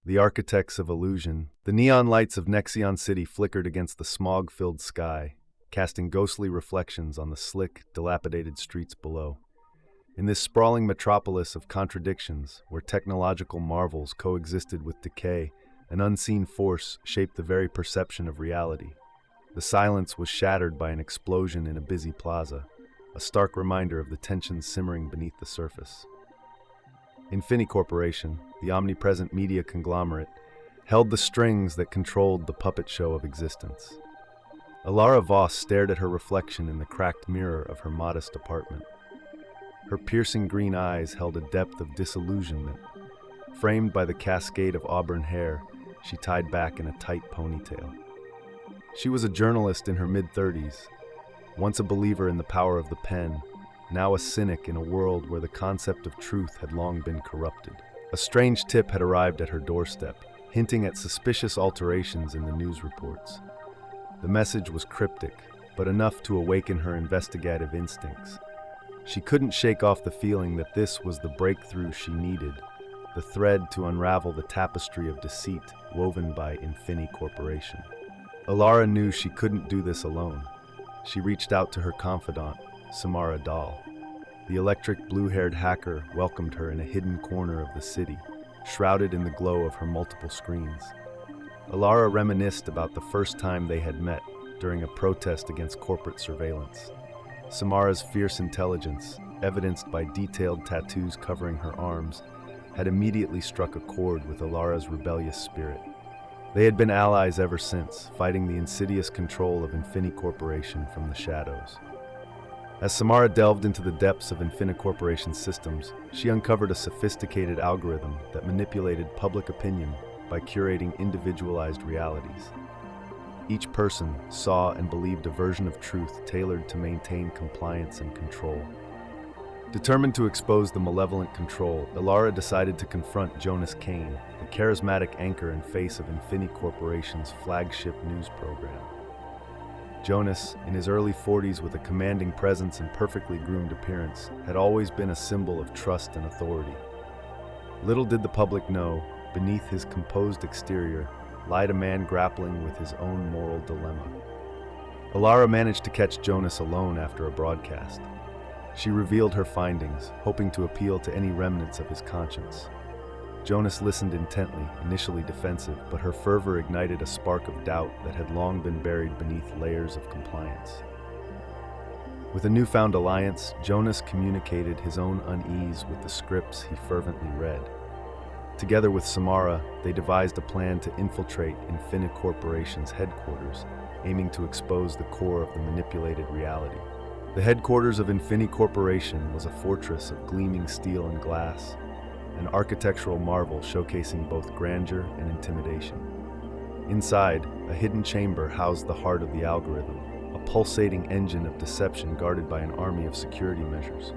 the architects of illusion. The neon lights of Nexion City flickered against the smog-filled sky, casting ghostly reflections on the slick, dilapidated streets below. In this sprawling metropolis of contradictions, where technological marvels coexisted with decay, an unseen force shaped the very perception of reality. The silence was shattered by an explosion in a busy plaza, a stark reminder of the tensions simmering beneath the surface. Infini Corporation, the omnipresent media conglomerate, held the strings that controlled the puppet show of existence. Alara Voss stared at her reflection in the cracked mirror of her modest apartment. Her piercing green eyes held a depth of disillusionment. Framed by the cascade of auburn hair, she tied back in a tight ponytail. She was a journalist in her mid-30s, once a believer in the power of the pen, now a cynic in a world where the concept of truth had long been corrupted. A strange tip had arrived at her doorstep, hinting at suspicious alterations in the news reports. The message was cryptic, but enough to awaken her investigative instincts. She couldn't shake off the feeling that this was the breakthrough she needed, the thread to unravel the tapestry of deceit woven by Infini Corporation. Alara knew she couldn't do this alone. She reached out to her confidant, Samara Dahl. The electric blue-haired hacker welcomed her in a hidden corner of the city, shrouded in the glow of her multiple screens. Alara reminisced about the first time they had met, during a protest against corporate surveillance. Samara's fierce intelligence, evidenced by detailed tattoos covering her arms, had immediately struck a chord with Alara's rebellious spirit. They had been allies ever since, fighting the insidious control of Infini Corporation from the shadows. As Samara delved into the depths of Infini Corporation's systems, she uncovered a sophisticated algorithm that manipulated public opinion by curating individualized realities. Each person saw and believed a version of truth tailored to maintain compliance and control. Determined to expose the malevolent control, Alara decided to confront Jonas Kane, the charismatic anchor and face of Infini Corporation's flagship news program. Jonas, in his early 40s with a commanding presence and perfectly groomed appearance, had always been a symbol of trust and authority. Little did the public know, beneath his composed exterior, lied a man grappling with his own moral dilemma. Alara managed to catch Jonas alone after a broadcast. She revealed her findings, hoping to appeal to any remnants of his conscience. Jonas listened intently, initially defensive, but her fervor ignited a spark of doubt that had long been buried beneath layers of compliance. With a newfound alliance, Jonas communicated his own unease with the scripts he fervently read. Together with Samara, they devised a plan to infiltrate Infini Corporation's headquarters, aiming to expose the core of the manipulated reality. The headquarters of Infini Corporation was a fortress of gleaming steel and glass, an architectural marvel showcasing both grandeur and intimidation. Inside, a hidden chamber housed the heart of the algorithm, a pulsating engine of deception guarded by an army of security measures.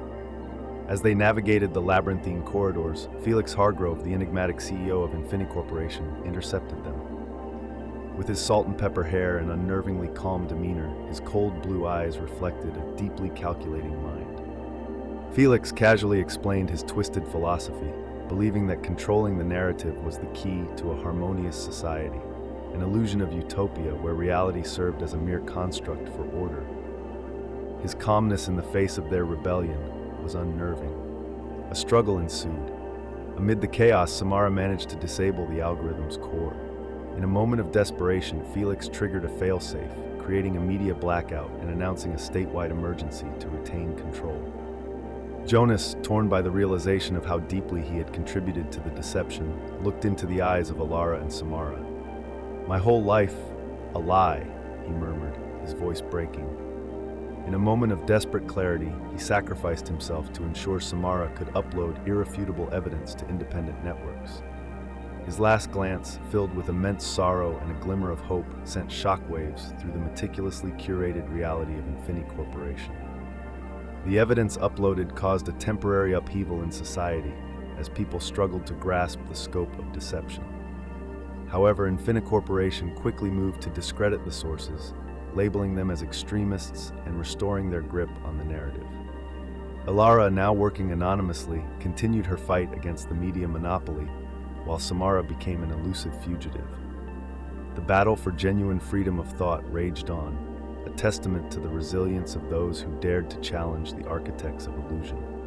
As they navigated the labyrinthine corridors, Felix Hargrove, the enigmatic CEO of Infini Corporation, intercepted them. With his salt-and-pepper hair and unnervingly calm demeanor, his cold blue eyes reflected a deeply calculating mind. Felix casually explained his twisted philosophy, believing that controlling the narrative was the key to a harmonious society, an illusion of utopia where reality served as a mere construct for order. His calmness in the face of their rebellion was unnerving. A struggle ensued. Amid the chaos, Samara managed to disable the algorithm's core. In a moment of desperation, Felix triggered a failsafe, creating a media blackout and announcing a statewide emergency to retain control. Jonas, torn by the realization of how deeply he had contributed to the deception, looked into the eyes of Alara and Samara. "My whole life, a lie," he murmured, his voice breaking. In a moment of desperate clarity, he sacrificed himself to ensure Samara could upload irrefutable evidence to independent networks. His last glance, filled with immense sorrow and a glimmer of hope, sent shockwaves through the meticulously curated reality of Infini Corporation. The evidence uploaded caused a temporary upheaval in society as people struggled to grasp the scope of deception. However, Infini Corporation quickly moved to discredit the sources, labeling them as extremists and restoring their grip on the narrative. Alara, now working anonymously, continued her fight against the media monopoly, while Samara became an elusive fugitive. The battle for genuine freedom of thought raged on, a testament to the resilience of those who dared to challenge the architects of illusion.